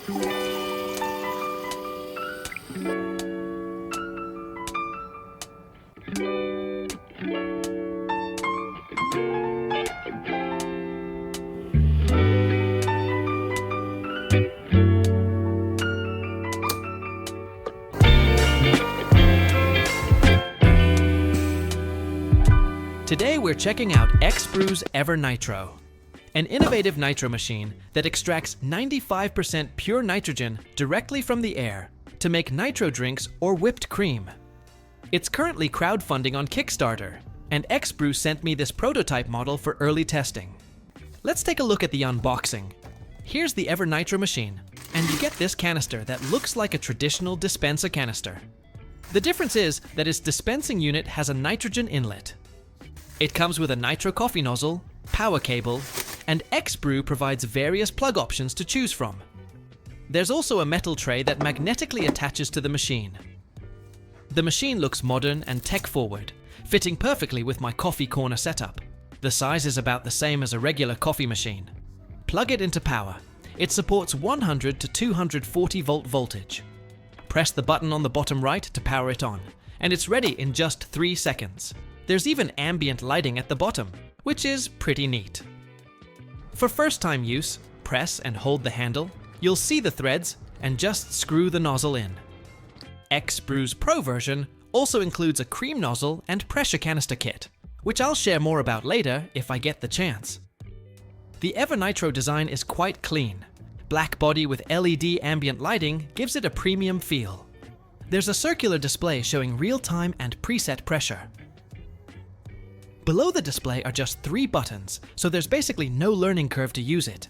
Today we're checking out XBREW's EverNitro, an innovative nitro machine that extracts 95% pure nitrogen directly from the air to make nitro drinks or whipped cream. It's currently crowdfunding on Kickstarter, and XBREW sent me this prototype model for early testing. Let's take a look at the unboxing. Here's the EverNitro machine, and you get this canister that looks like a traditional dispenser canister. The difference is that its dispensing unit has a nitrogen inlet. It comes with a nitro coffee nozzle, power cable, and XBREW provides various plug options to choose from. There's also a metal tray that magnetically attaches to the machine. The machine looks modern and tech-forward, fitting perfectly with my coffee corner setup. The size is about the same as a regular coffee machine. Plug it into power. It supports 100 to 240 volt voltage. Press the button on the bottom right to power it on, and it's ready in just 3 seconds. There's even ambient lighting at the bottom, which is pretty neat. For first-time use, press and hold the handle. You'll see the threads and just screw the nozzle in. XBREW's Pro version also includes a cream nozzle and pressure canister kit, which I'll share more about later if I get the chance. The EverNitro design is quite clean. Black body with LED ambient lighting gives it a premium feel. There's a circular display showing real-time and preset pressure. Below the display are just 3 buttons, so there's basically no learning curve to use it.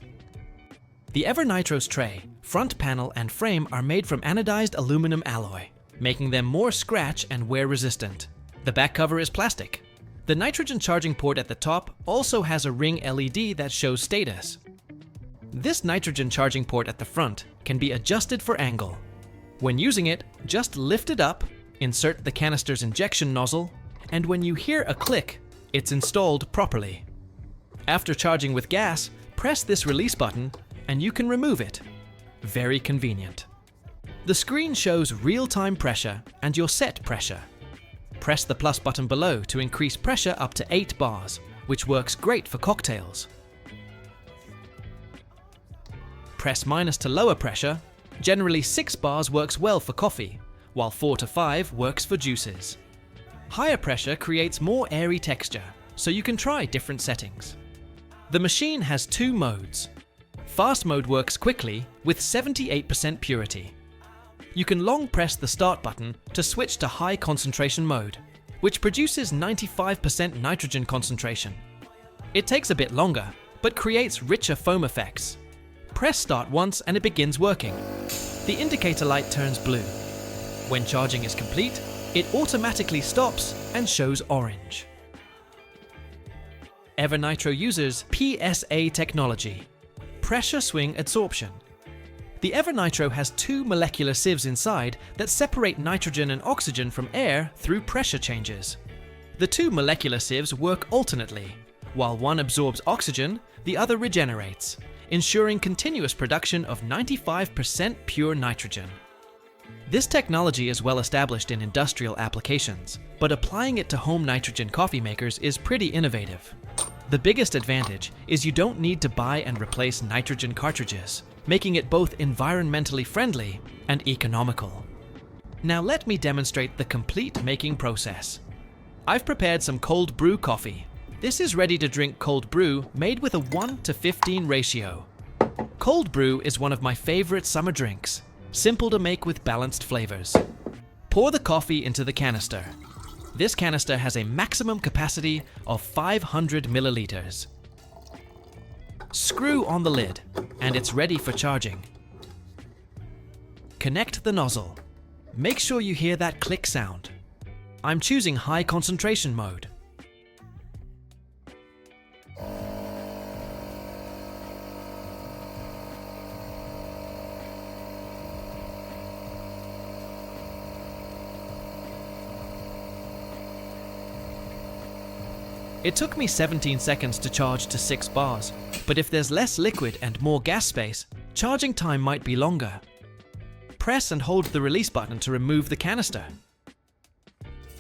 The EverNitro's tray, front panel, and frame are made from anodized aluminum alloy, making them more scratch and wear resistant. The back cover is plastic. The nitrogen charging port at the top also has a ring LED that shows status. This nitrogen charging port at the front can be adjusted for angle. When using it, just lift it up, insert the canister's injection nozzle, and when you hear a click, it's installed properly. After charging with gas, press this release button and you can remove it. Very convenient. The screen shows real-time pressure and your set pressure. Press the plus button below to increase pressure up to 8 bars, which works great for cocktails. Press minus to lower pressure. Generally 6 bars works well for coffee, while 4 to 5 works for juices. Higher pressure creates more airy texture, so you can try different settings. The machine has 2 modes. Fast mode works quickly with 78% purity. You can long press the start button to switch to high concentration mode, which produces 95% nitrogen concentration. It takes a bit longer, but creates richer foam effects. Press start once and it begins working. The indicator light turns blue. When charging is complete, it automatically stops and shows orange. EverNitro uses PSA technology, pressure swing adsorption. The EverNitro has 2 molecular sieves inside that separate nitrogen and oxygen from air through pressure changes. The 2 molecular sieves work alternately. While one absorbs oxygen, the other regenerates, ensuring continuous production of 95% pure nitrogen. This technology is well established in industrial applications, but applying it to home nitrogen coffee makers is pretty innovative. The biggest advantage is you don't need to buy and replace nitrogen cartridges, making it both environmentally friendly and economical. Now let me demonstrate the complete making process. I've prepared some cold brew coffee. This is ready to drink cold brew made with a 1:15 ratio. Cold brew is one of my favorite summer drinks. Simple to make with balanced flavors. Pour the coffee into the canister. This canister has a maximum capacity of 500 milliliters. Screw on the lid, and it's ready for charging. Connect the nozzle. Make sure you hear that click sound. I'm choosing high concentration mode. It took me 17 seconds to charge to 6 bars, but if there's less liquid and more gas space, charging time might be longer. Press and hold the release button to remove the canister.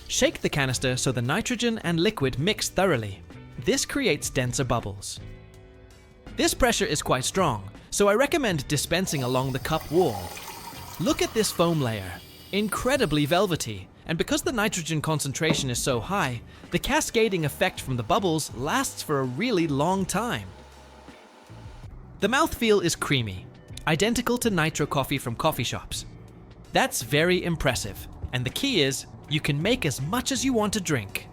Shake the canister so the nitrogen and liquid mix thoroughly. This creates denser bubbles. This pressure is quite strong, so I recommend dispensing along the cup wall. Look at this foam layer, incredibly velvety, and because the nitrogen concentration is so high, the cascading effect from the bubbles lasts for a really long time. The mouthfeel is creamy, identical to Nitro coffee from coffee shops. That's very impressive, and the key is, you can make as much as you want to drink.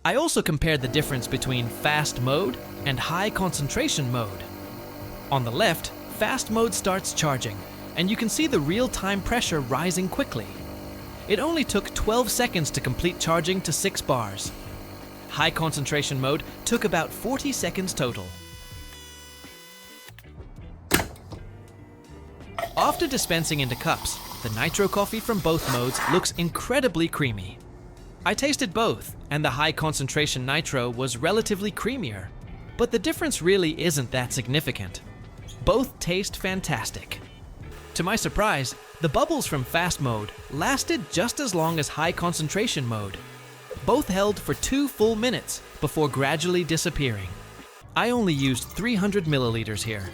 I also compared the difference between fast mode and high concentration mode. On the left, fast mode starts charging, and you can see the real-time pressure rising quickly. It only took 12 seconds to complete charging to 6 bars. High concentration mode took about 40 seconds total. After dispensing into cups, the Nitro coffee from both modes looks incredibly creamy. I tasted both, and the high concentration Nitro was relatively creamier, but the difference really isn't that significant. Both taste fantastic. To my surprise, the bubbles from fast mode lasted just as long as high concentration mode. Both held for 2 full minutes before gradually disappearing. I only used 300 milliliters here.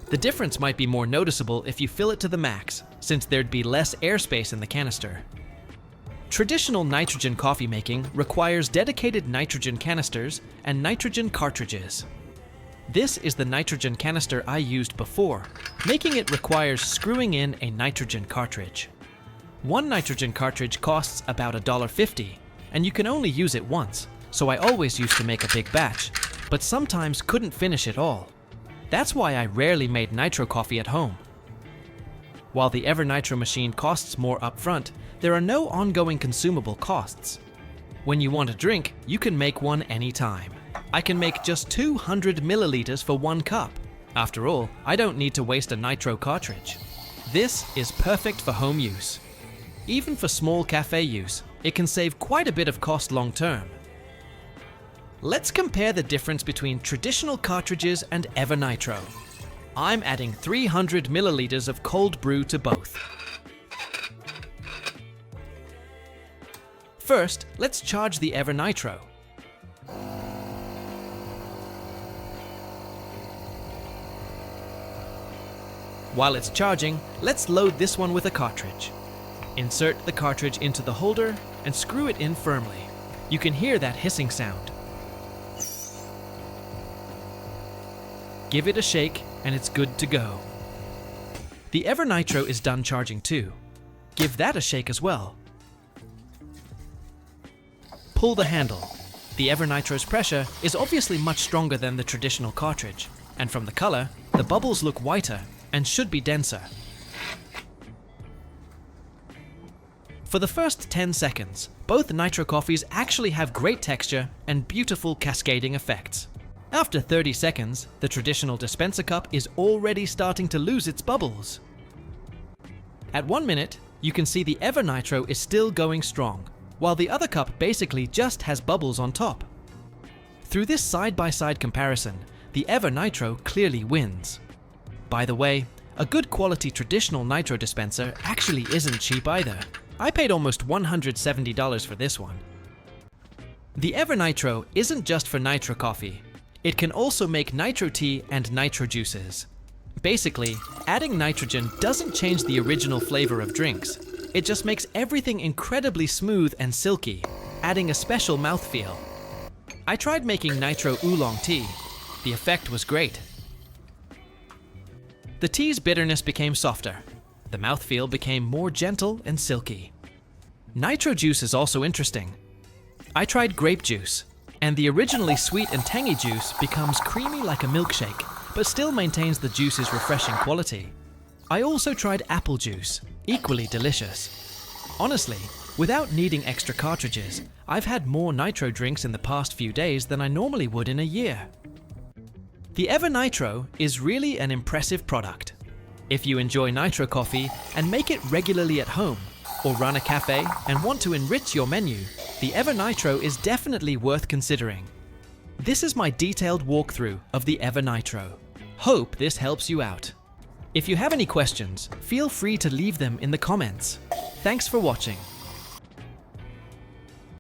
The difference might be more noticeable if you fill it to the max, since there'd be less airspace in the canister. Traditional nitrogen coffee making requires dedicated nitrogen canisters and nitrogen cartridges. This is the nitrogen canister I used before, making it requires screwing in a nitrogen cartridge. One nitrogen cartridge costs about $1.50, and you can only use it once, so I always used to make a big batch, but sometimes couldn't finish it all. That's why I rarely made Nitro coffee at home. While the EverNitro machine costs more upfront, there are no ongoing consumable costs. When you want a drink, you can make one anytime. I can make just 200 milliliters for 1 cup. After all, I don't need to waste a Nitro cartridge. This is perfect for home use. Even for small cafe use, it can save quite a bit of cost long term. Let's compare the difference between traditional cartridges and EverNitro. I'm adding 300 milliliters of cold brew to both. First, let's charge the EverNitro. While it's charging, let's load this one with a cartridge. Insert the cartridge into the holder and screw it in firmly. You can hear that hissing sound. Give it a shake and it's good to go. The EverNitro is done charging too. Give that a shake as well. Pull the handle. The EverNitro's pressure is obviously much stronger than the traditional cartridge, and from the color, the bubbles look whiter and should be denser. For the first 10 seconds, both Nitro coffees actually have great texture and beautiful cascading effects. After 30 seconds, the traditional dispenser cup is already starting to lose its bubbles. At 1 minute, you can see the EverNitro is still going strong, while the other cup basically just has bubbles on top. Through this side-by-side comparison, the EverNitro clearly wins. By the way, a good quality traditional Nitro dispenser actually isn't cheap either. I paid almost $170 for this one. The EverNitro isn't just for Nitro coffee. It can also make Nitro tea and Nitro juices. Basically, adding nitrogen doesn't change the original flavor of drinks. It just makes everything incredibly smooth and silky, adding a special mouthfeel. I tried making Nitro oolong tea. The effect was great. The tea's bitterness became softer. The mouthfeel became more gentle and silky. Nitro juice is also interesting. I tried grape juice, and the originally sweet and tangy juice becomes creamy like a milkshake, but still maintains the juice's refreshing quality. I also tried apple juice, equally delicious. Honestly, without needing extra cartridges, I've had more Nitro drinks in the past few days than I normally would in a year. The EverNitro is really an impressive product. If you enjoy Nitro coffee and make it regularly at home, or run a cafe and want to enrich your menu, the EverNitro is definitely worth considering. This is my detailed walkthrough of the EverNitro. Hope this helps you out. If you have any questions, feel free to leave them in the comments. Thanks for watching.